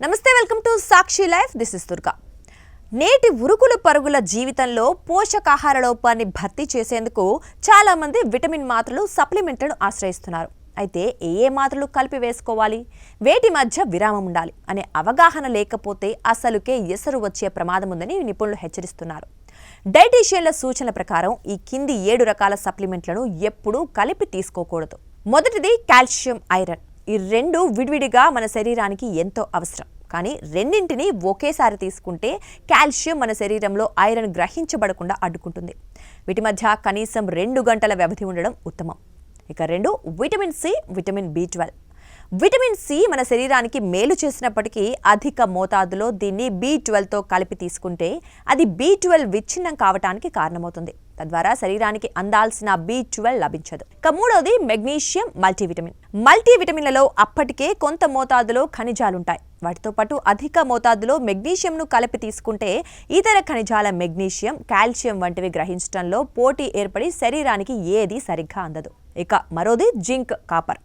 నమస్తే, welcome to Sakshi life. This is Durga. నేటి ఉరుకుల పరుగుల జీవితంలో పోషకాహార లోపాన్ని భర్తీ చేసేందుకు చాలా మంది విటమిన్ మాత్రలు, సప్లిమెంట్లను ఆశ్రయిస్తున్నారు. అయితే ఏ మాత్రలు కలిపి వేసుకోవాలి, వేటి మధ్య విరామం ఉండాలి అనే అవగాహన లేకపోతే అసలుకే ఎసరు వచ్చే ప్రమాదం ఉందని నిపుణులు హెచ్చరిస్తున్నారు. డైటీషియన్ల సూచనల ప్రకారం ఈ కింది 7 రకాల సప్లిమెంట్లను ఎప్పుడూ కలిపి తీసుకోకూడదు. మొదటిది కాల్షియం, ఐరన్. ఈ రెండు విడివిడిగా మన శరీరానికి ఎంతో అవసరం. కానీ రెండింటిని ఒకేసారి తీసుకుంటే కాల్షియం మన శరీరంలో ఐరన్ గ్రహించబడకుండా అడ్డుకుంటుంది. వీటి మధ్య కనీసం 2 గంటల వ్యవధి ఉండడం ఉత్తమం. ఇక 2, vitamin C, vitamin B12. Vitamin C మన శరీరానికి మేలు చేసినప్పటికీ అధిక మోతాదులో దీన్ని B12తో కలిపి తీసుకుంటే అది B12 విచ్ఛిన్నం కావటానికి కారణమవుతుంది. తద్వారా శరీరానికి అందాల్సిన B12 లభించదు. ఇక మూడోది మెగ్నీషియం, మల్టీవిటమిన్. మల్టీవిటమిన్లలో అప్పటికే కొంత మోతాదులో ఖనిజాలుంటాయి. వాటితో పాటు అధిక మోతాదులో మెగ్నీషియంను కలిపి తీసుకుంటే ఇతర ఖనిజాల మెగ్నీషియం, కాల్షియం వంటివి గ్రహించడంలో పోటీ ఏర్పడి శరీరానికి ఏది సరిగ్గా అందదు. ఇక మరోది జింక్, కాపర్.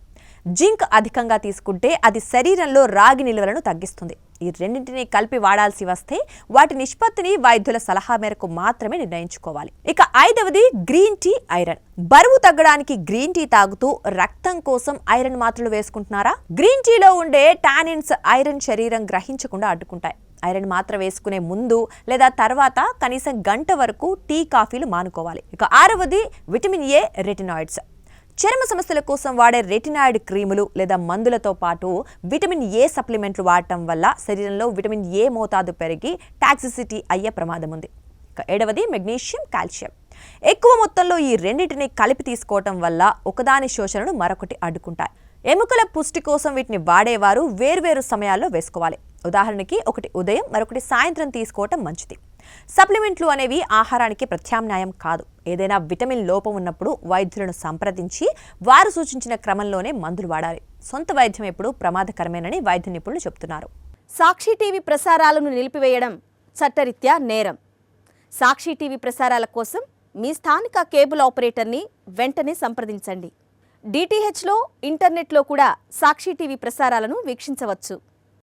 జింక్ అధికంగా తీసుకుంటే అది శరీరంలో రాగి నిల్వలను తగ్గిస్తుంది. ఈ రెండింటిని కలిపి వాడాల్సి వస్తే వాటి నిష్పత్తిని వైద్యుల సలహా మేరకు మాత్రమే నిర్ణయించుకోవాలి. ఇక 5వది గ్రీన్ టీ, ఐరన్. బరువు తగ్గడానికి గ్రీన్ టీ తాగుతూ రక్తం కోసం ఐరన్ మాత్రలు వేసుకుంటున్నారా? గ్రీన్ టీలో ఉండే టానిన్స్ ఐరన్ శరీరం గ్రహించకుండా అడ్డుకుంటాయి. ఐరన్ మాత్ర వేసుకునే ముందు లేదా తర్వాత కనీసం గంట వరకు టీ, కాఫీలు మానుకోవాలి. ఇక 6వది విటమిన్ ఏ, రెటినాయిడ్స్. చర్మ సమస్యల కోసం వాడే రెటినాయిడ్ క్రీములు లేదా మందులతో పాటు విటమిన్ ఏ సప్లిమెంట్లు వాడటం వల్ల శరీరంలో విటమిన్ ఏ మోతాదు పెరిగి టాక్సిసిటీ అయ్యే ప్రమాదం ఉంది. ఇక 7వది మెగ్నీషియం, కాల్షియం. ఎక్కువ మొత్తంలో ఈ రెండింటిని కలిపి తీసుకోవటం వల్ల ఒకదాని శోషణను మరొకటి అడ్డుకుంటాయి. ఎముకల పుష్టి కోసం వీటిని వాడేవారు వేర్వేరు సమయాల్లో వేసుకోవాలి. ఉదాహరణకి ఒకటి ఉదయం, మరొకటి సాయంత్రం తీసుకోవటం మంచిది. సప్లిమెంట్లు అనేవి ఆహారానికి ప్రత్యామ్నాయం కాదు. ఏదైనా విటమిన్ లోపం ఉన్నప్పుడు వైద్యులను సంప్రదించి వారు సూచించిన క్రమంలోనే మందులు వాడాలి. సొంత వైద్యం ఎప్పుడూ ప్రమాదకరమేనని వైద్య నిపుణులు చెబుతున్నారు. సాక్షి టీవీ ప్రసారాలను నిలిపివేయడం చట్టరీత్యా నేరం. సాక్షి టీవీ ప్రసారాల కోసం మీ స్థానిక కేబుల్ ఆపరేటర్ని వెంటనే సంప్రదించండి. DTHలో, ఇంటర్నెట్లో కూడా సాక్షి టీవీ ప్రసారాలను వీక్షించవచ్చు.